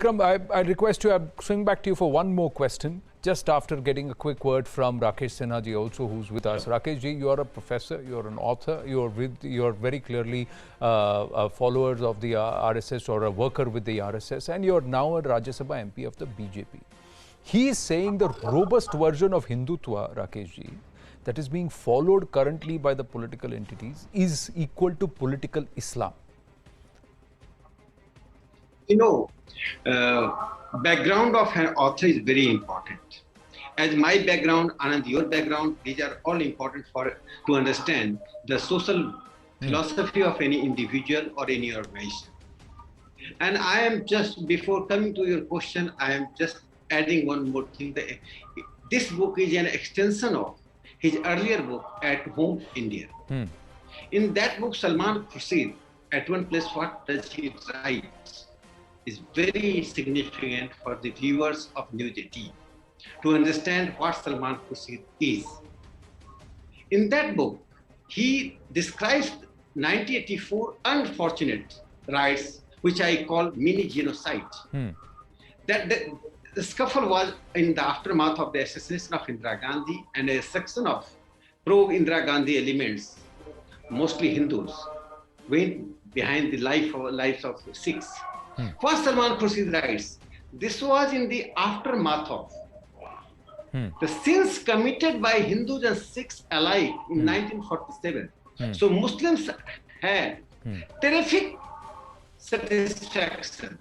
Vikram, I request you, I'll swing back to you for one more question, just after getting a quick word from Rakesh Sinha ji also, who's with us. Rakesh ji, you are a professor, you're an author, you're very clearly followers of the RSS or a worker with the RSS, and you're now a Rajya Sabha MP of the BJP. He is saying the robust version of Hindutva, Rakesh ji, that is being followed currently by the political entities is equal to political Islam. You know, background of an author is very important. As my background, Anand, your background, these are all important to understand the social philosophy of any individual or any organization. And I am just, before coming to your question, I am just adding one more thing. This book is an extension of his earlier book, At Home, India. In that book, Salman Khurshid, at one place, what does he write, is very significant for the viewers of News18 to understand what Salman Khurshid is. In that book, he describes 1984 unfortunate riots, which I call mini genocide. That the scuffle was in the aftermath of the assassination of Indira Gandhi, and a section of pro-Indira Gandhi elements, mostly Hindus, went behind the lives of Sikhs. First, Salman Khurshid writes, this was in the aftermath of the sins committed by Hindus and Sikhs alike in 1947. So Muslims had terrific satisfaction.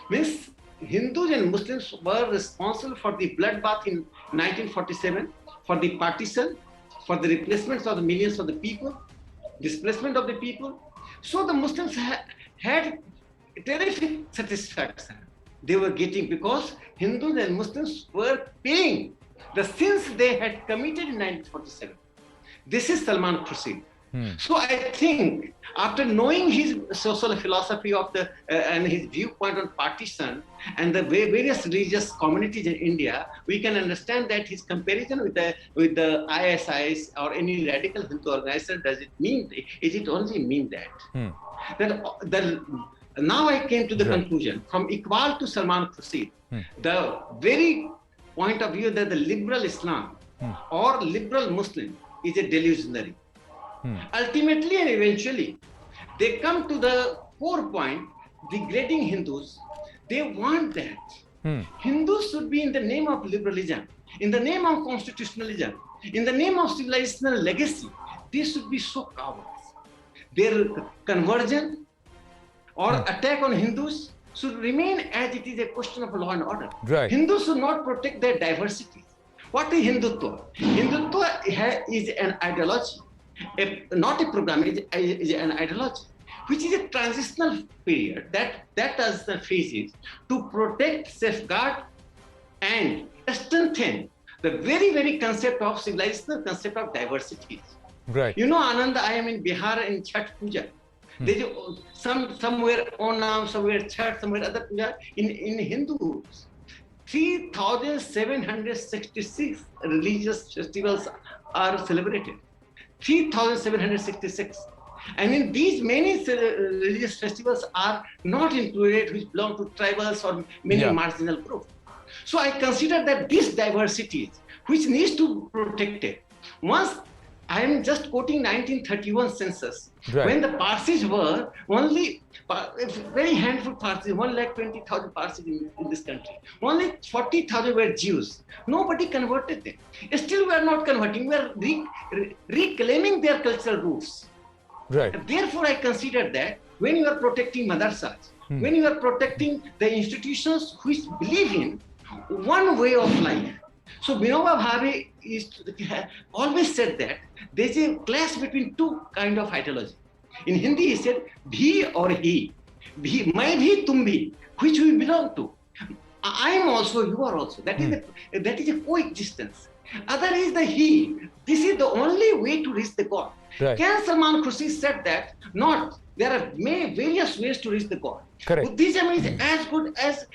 Means Hindus and Muslims were responsible for the bloodbath in 1947, for the partition, for the replacements of the millions of the people, displacement of the people. So the Muslims had terrific satisfaction they were getting, because Hindus and Muslims were paying the sins they had committed in 1947. This is Salman Khurshid. So I think after knowing his social philosophy of the and his viewpoint on partition and the various religious communities in India, we can understand that his comparison with the ISIS or any radical Hindu organization, is it only mean that? Now I came to the conclusion, from Iqbal to Salman Khurshid, the very point of view that the liberal Islam or liberal Muslim is a delusionary. Ultimately and eventually, they come to the core point, degrading Hindus. They want that Hindus should be, in the name of liberalism, in the name of constitutionalism, in the name of civilizational legacy, they should be so cowards. Their conversion or attack on Hindus should remain as it is a question of law and order. Hindus should not protect their diversity. What is Hindutva? Hindutva is an ideology, not a program, is an ideology, which is a transitional period that does the phases to protect, safeguard, and strengthen the very, very concept of civilizational concept of diversity. You know, Anand, I am in Bihar in Chhat Puja. There is somewhere Onam, somewhere Chhat, somewhere other Puja. In Hindus, 3,766 religious festivals are celebrated. 3,766. And in these many religious festivals are not included which belong to tribals or many marginal groups. So I consider that this diversity, which needs to be protected. Once, I am just quoting 1931 census, when the Parsis were only a very handful Parsis, 120,000 Parsis in this country. Only 40,000 were Jews. Nobody converted them. Still we are not converting, we are reclaiming their cultural roots. Therefore, I consider that when you are protecting madrasas, when you are protecting the institutions which believe in one way of life. So Vinoba Bhave always said that there is a clash between two kinds of ideology. In Hindi, he said, bhi or he. Main bhi, tum bhi, which we belong to. I am also, you are also. That is a coexistence. Other is the he. This is the only way to reach the God. Can Salman Khurshid said that? Not. There are various ways to reach the God. Correct. Buddhism is as good as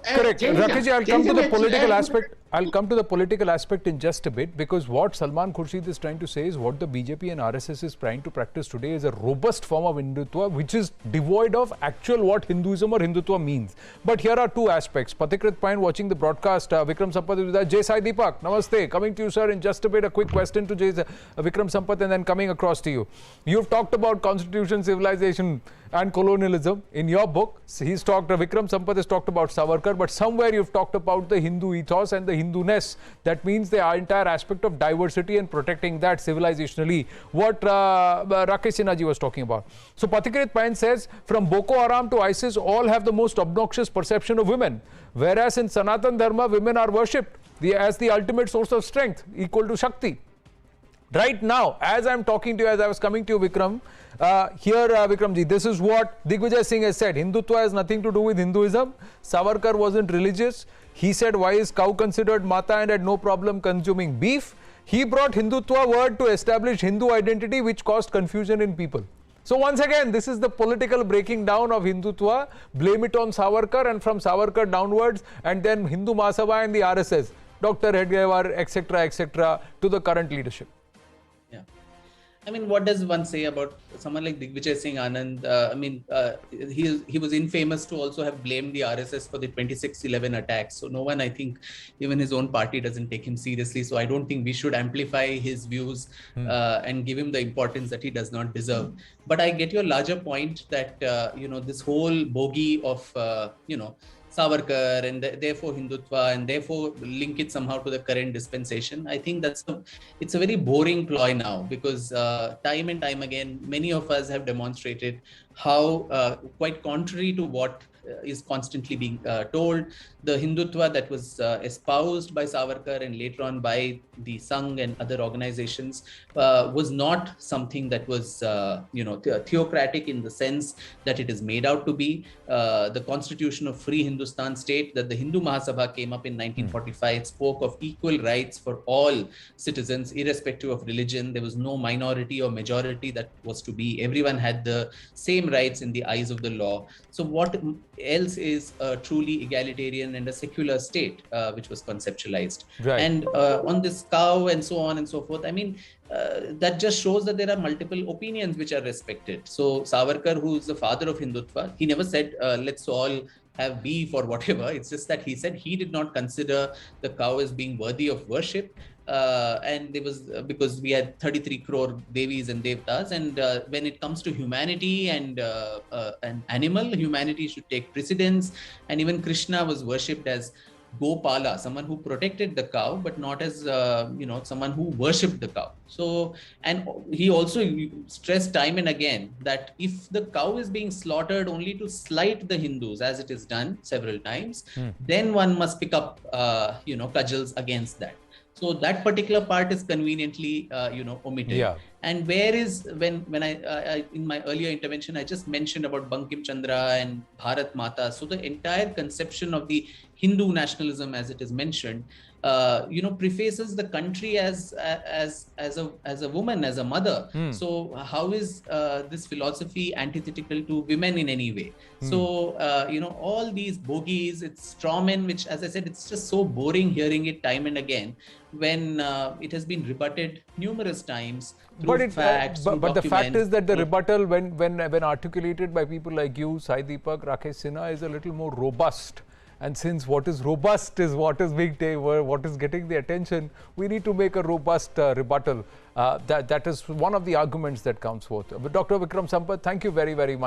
Correct. Jainism. Rakesh, I'll come to the Jainism is political as good aspect. I'll come to the political aspect in just a bit, because what Salman Khurshid is trying to say is what the BJP and RSS is trying to practice today is a robust form of Hindutva which is devoid of actual what Hinduism or Hindutva means. But here are two aspects. Pathikrit Pine watching the broadcast, Vikram Sampath is with us. Jai Sai Deepak, namaste. Coming to you, sir, in just a bit. A quick question to Vikram Sampath and then coming across to you. You've talked about constitution, civilization and colonialism in your book. He's talked, Vikram Sampath has talked about Savarkar, but somewhere you've talked about the Hindu ethos and the Hinduness. That means the entire aspect of diversity and protecting that civilizationally. What Rakesh Sinha ji was talking about. So Pathikrit Pine says, from Boko Haram to ISIS, all have the most obnoxious perception of women. Whereas in Sanatan Dharma, women are worshipped as the ultimate source of strength, equal to Shakti. Right now, as I'm talking to you, as I was coming to you, Vikram, Vikramji, this is what Digvijay Singh has said. Hindutva has nothing to do with Hinduism. Savarkar wasn't religious. He said, why is cow considered mata and had no problem consuming beef? He brought Hindutva word to establish Hindu identity, which caused confusion in people. So once again, this is the political breaking down of Hindutva. Blame it on Savarkar, and from Savarkar downwards, and then Hindu Mahasabha and the RSS, Dr. Hedgewar, etc., to the current leadership. Yeah. I mean, what does one say about someone like Digvijay Singh Anand? He was infamous to also have blamed the RSS for the 26/11 attacks. So no one, I think, even his own party doesn't take him seriously. So I don't think we should amplify his views and give him the importance that he does not deserve. But I get your larger point that, this whole bogey of, Savarkar and therefore Hindutva and therefore link it somehow to the current dispensation. I think it's a very boring ploy now, because time and time again, many of us have demonstrated how quite contrary to what is constantly being told, the Hindutva that was espoused by Savarkar and later on by the Sangh and other organizations was not something that was, theocratic in the sense that it is made out to be. The Constitution of Free Hindustan State that the Hindu Mahasabha came up in 1945 spoke of equal rights for all citizens, irrespective of religion. There was no minority or majority that was to be. Everyone had the same rights in the eyes of the law. So what else is a truly egalitarian and a secular state, which was conceptualized? Right. And on this cow and so on and so forth, I mean, that just shows that there are multiple opinions which are respected. So Savarkar, who is the father of Hindutva, he never said, let's all have beef or whatever. It's just that he said he did not consider the cow as being worthy of worship. And there was because we had 33 crore devis and devtas, and when it comes to humanity and an animal, humanity should take precedence. And even Krishna was worshipped as Gopala, someone who protected the cow, but not as someone who worshipped the cow. So, and he also stressed time and again that if the cow is being slaughtered only to slight the Hindus, as it is done several times, then one must pick up cudgels against that. So that particular part is conveniently, omitted. Yeah. And where is, when I in my earlier intervention, I just mentioned about Bankim Chandra and Bharat Mata. So the entire conception of the Hindu nationalism, as it is mentioned, prefaces the country as a woman, as a mother. So how is this philosophy antithetical to women in any way? So all these bogies, it's strawmen, which, as I said, it's just so boring hearing it time and again when it has been rebutted numerous times through facts. But the fact is that the rebuttal, when articulated by people like you, Sai Deepak, Rakesh Sinha, is a little more robust. And since what is robust is what is what is getting the attention, we need to make a robust rebuttal. That is one of the arguments that comes forth. But Dr. Vikram Sampath, thank you very, very much.